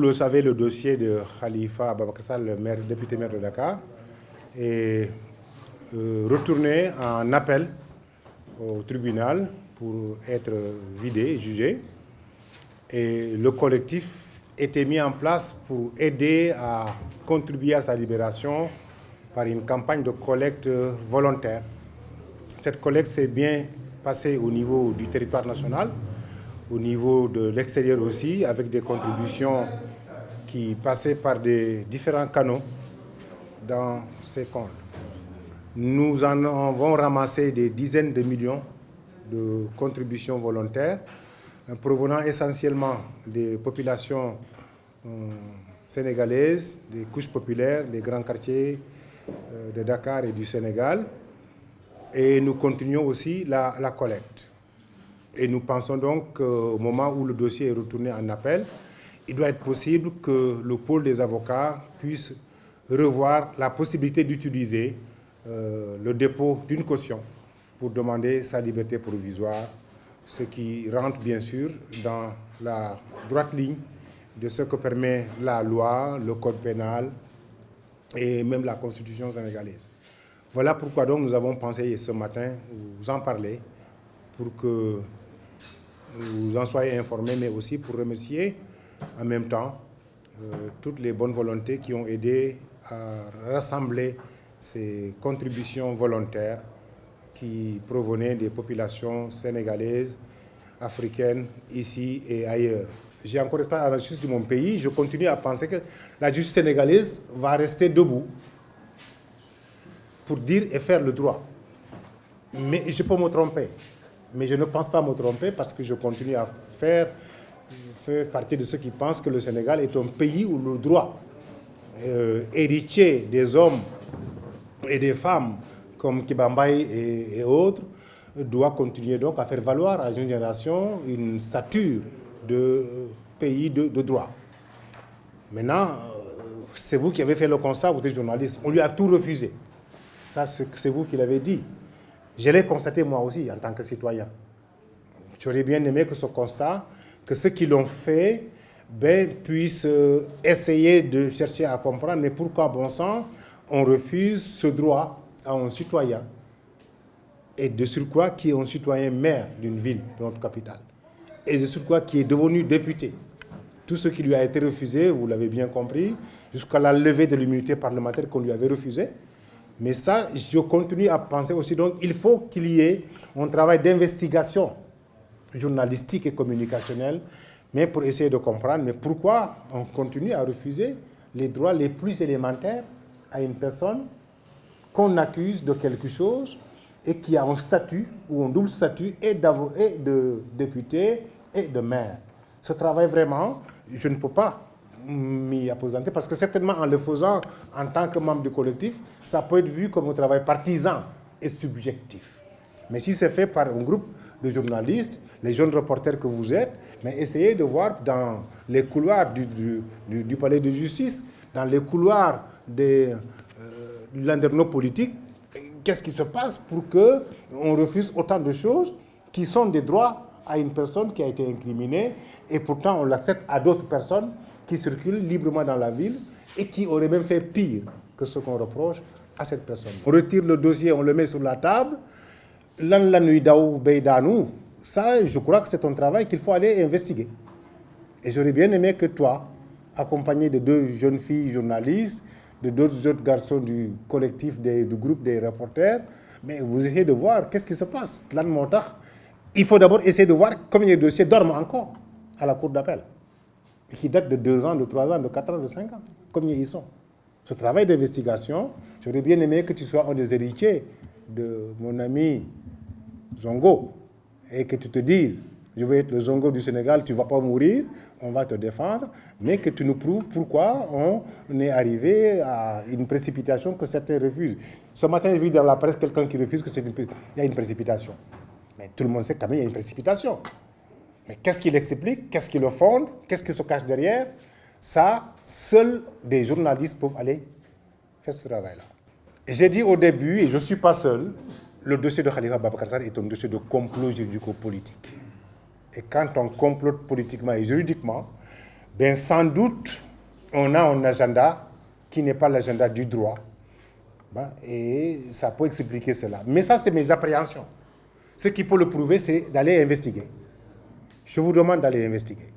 le savez, le dossier de Khalifa Ababacar Sall, le député maire de Dakar, est retourné en appel au tribunal pour être vidé et jugé. Et le collectif était mis en place pour aider à contribuer à sa libération par une campagne de collecte volontaire. Cette collecte s'est bien passée au niveau du territoire national, au niveau de l'extérieur aussi, avec des contributions qui passaient par des différents canaux dans ces comptes. Nous en avons ramassé des dizaines de millions de contributions volontaires, provenant essentiellement des populations sénégalaises, des couches populaires, des grands quartiers de Dakar et du Sénégal. Et nous continuons aussi la collecte. Et nous pensons donc qu'au moment où le dossier est retourné en appel, il doit être possible que le pôle des avocats puisse revoir la possibilité d'utiliser le dépôt d'une caution pour demander sa liberté provisoire, ce qui rentre bien sûr dans la droite ligne de ce que permet la loi, le code pénal et même la constitution sénégalaise. Voilà pourquoi donc nous avons pensé ce matin vous en parler pour que vous en soyez informés, mais aussi pour remercier en même temps toutes les bonnes volontés qui ont aidé à rassembler ces contributions volontaires qui provenaient des populations sénégalaises, africaines, ici et ailleurs. J'ai encore espoir à la justice de mon pays. Je continue à penser que la justice sénégalaise va rester debout pour dire et faire le droit. Mais je peux me tromper. Mais je ne pense pas me tromper parce que je continue à faire partie de ceux qui pensent que le Sénégal est un pays où le droit, héritier des hommes et des femmes comme Kibambaye et autres, doit continuer donc à faire valoir à une génération une stature de pays de droit. Maintenant, c'est vous qui avez fait le constat, vous êtes journaliste, on lui a tout refusé. Ça, c'est vous qui l'avez dit. Je l'ai constaté moi aussi en tant que citoyen. J'aurais bien aimé que ce constat, que ceux qui l'ont fait puissent essayer de chercher à comprendre, mais pourquoi, bon sang, on refuse ce droit à un citoyen, et de surcroît qui est un citoyen maire d'une ville, de notre capitale, et de surcroît qui est devenu député. Tout ce qui lui a été refusé, vous l'avez bien compris, jusqu'à la levée de l'immunité parlementaire qu'on lui avait refusée. Mais ça, je continue à penser aussi, donc il faut qu'il y ait un travail d'investigation journalistique et communicationnelle, mais pour essayer de comprendre, mais pourquoi on continue à refuser les droits les plus élémentaires à une personne qu'on accuse de quelque chose et qui a un statut ou un double statut et de député et de maire. Ce travail vraiment, je ne peux pas m'y appesantir parce que certainement en le faisant en tant que membre du collectif, ça peut être vu comme un travail partisan et subjectif. Mais si c'est fait par un groupe de journalistes, les jeunes reporters que vous êtes, mais essayez de voir dans les couloirs du palais de justice, dans les couloirs de l'interno politique, qu'est-ce qui se passe pour qu'on refuse autant de choses qui sont des droits à une personne qui a été incriminée et pourtant on l'accepte à d'autres personnes qui circulent librement dans la ville et qui auraient même fait pire que ce qu'on reproche à cette personne. On retire le dossier, on le met sur la table. Ça, je crois que c'est un travail qu'il faut aller investiguer. Et j'aurais bien aimé que toi, accompagné de deux jeunes filles journalistes, de d'autres autres garçons du collectif, du groupe des reporters, mais vous essayez de voir qu'est-ce qui se passe. Il faut d'abord essayer de voir combien de dossiers dorment encore à la cour d'appel, et qui datent de 2 ans, de 3 ans, de 4 ans, de 5 ans. Combien ils sont? Ce travail d'investigation, j'aurais bien aimé que tu sois un des héritiers de mon ami Zongo, et que tu te dises, je veux être le Zongo du Sénégal, tu ne vas pas mourir, on va te défendre, mais que tu nous prouves pourquoi on est arrivé à une précipitation que certains refusent. Ce matin, j'ai vu dans la presse quelqu'un qui refuse qu'il y a une précipitation. Mais tout le monde sait quand même qu'il y a une précipitation. Mais qu'est-ce qui l'explique? Qu'est-ce qui le fonde? Qu'est-ce qui se cache derrière? Ça, seuls des journalistes peuvent aller faire ce travail-là. J'ai dit au début, et je ne suis pas seul, le dossier de Khalifa Ababacar Sall est un dossier de complot juridico-politique. Et quand on complote politiquement et juridiquement, Ben, sans doute, on a un agenda qui n'est pas l'agenda du droit. Ben, et ça peut expliquer cela. Mais ça, c'est mes appréhensions. Ce qui peut le prouver, c'est d'aller investiguer. Je vous demande d'aller investiguer.